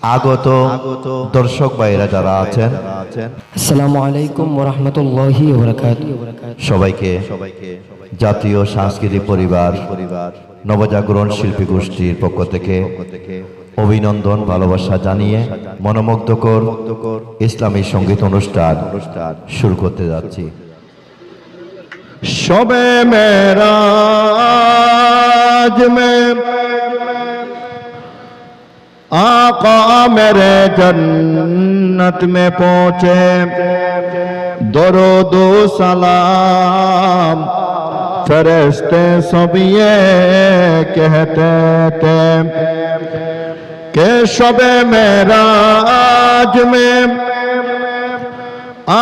আগত দর্শক ভাইরা যারা আছেন, আসসালামু আলাইকুম ওয়া রাহমাতুল্লাহি ওয়া বারাকাতুহু। সবাইকে জাতীয় সাংস্কৃতিক পরিবার নবজাগরণ শিল্পী গোষ্ঠীর পক্ষ থেকে অভিনন্দন, ভালোবাসা জানিয়ে মনোমুগ্ধকর ইসলামী সঙ্গীত অনুষ্ঠান শুরু করতে যাচ্ছি। शब मेराज में आका मेरे जन्नत में पहुँचे, दरूद सलाम फरिश्ते सब ये कहते थे कि शब मेराज में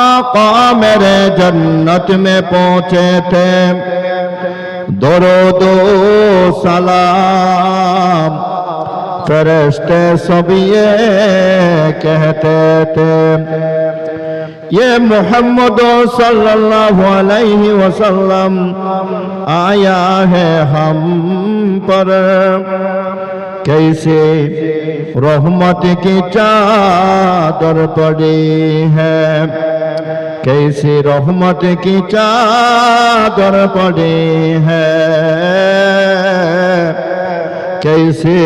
आका मेरे जन्नत में पहुँचे थे, दरूद सलाम फरिश्ते सब ये कहते थे, ये मोहम्मद सल्लल्लाहु अलैहि वसल्लम आया है हम पर, कैसे रहमत की चादर पड़ी है, कैसी रहमत की चादर पड़ी है, कैसी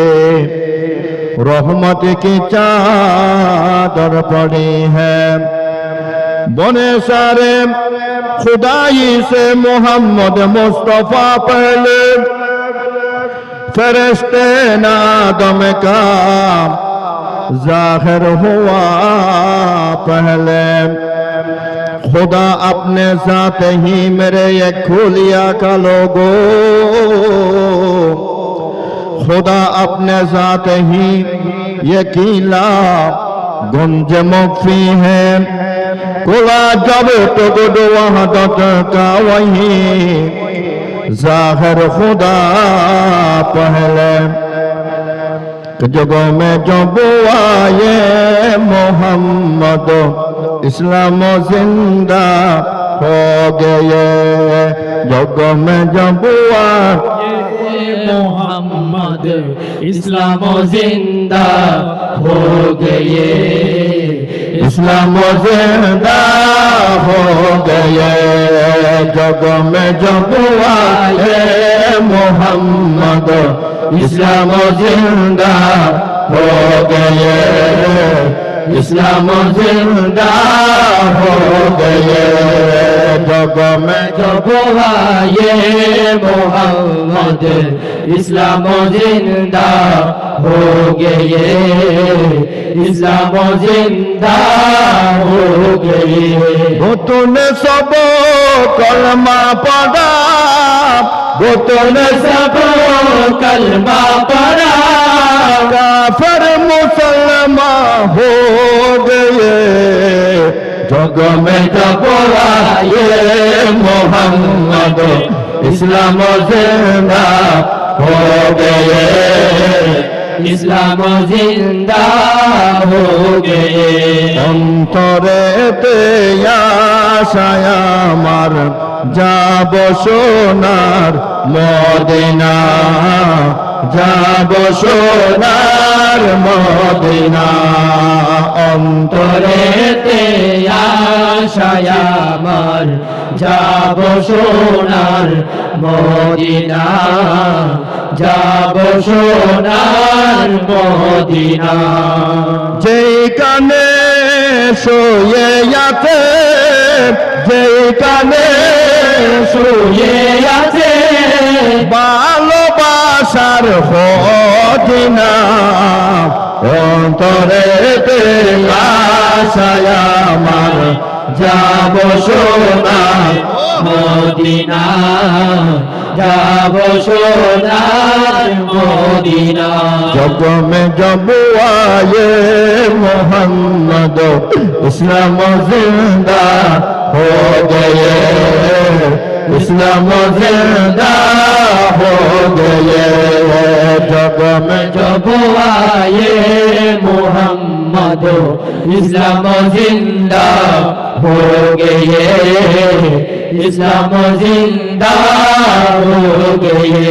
रहमत की चादर पड़ी है। बने सारे खुदाई से मोहम्मद मुस्तफा पहले, फरिश्ते नादम का जाहिर हुआ पहले, खुदा अपने साथ ही मेरे ये खुलिया का लोगो, खुदा अपने साथ ही ये कीला गुंज मुक्फी है, खुला जब तो गुड वहदत का वही जाहिर खुदा पहले, जगों में जो बुआ ये मोहम्मद इस्लाम जिंदा हो गए, जगों में जो बुआ मोहम्मद इस्लाम जिंदा हो गए, इस्लाम जिंदा हो गए, जग में जब आए मोहम्मद इस्लाम जिंदा हो गए, इस्लाम जिंदा हो गए, जग में जब आए मोहम्मद इस्लाम जिंदा हो गए, इस्लाम जिंदा हो गए। वो तूने सब कलमा पढ़ा, वो तूने सब कलमा पढ़ा, काफिर मुसलमान हो गए, जग में जब आए मोहम्मद इस्लाम जिंदा हो गए, इस्लाम जिंदा हो गए। অন্তরে তে আশায় আমার যাব সোনার মদিনা, যাব সোনার মদিনা, অন্তরে তে আশায় আমার যাব সোনার মদিনা, যাব সোনার মদিনা। যেখানে শুয়ে আছে, যেখানে শুয়ে আছে ভালোবাসার ফজিনা, অন্তরে আশায় আমার যাব সোনার মদিনা, যাব সোনার মদিনা। जग में जब आए मोहम्मद इस्लाम जिंदा हो गए, इस्लाम जिंदा हो गए, जग में जब आए मोहम्मद इस्लाम जिंदा हो गए, इस्लाम जिंदा हो गए।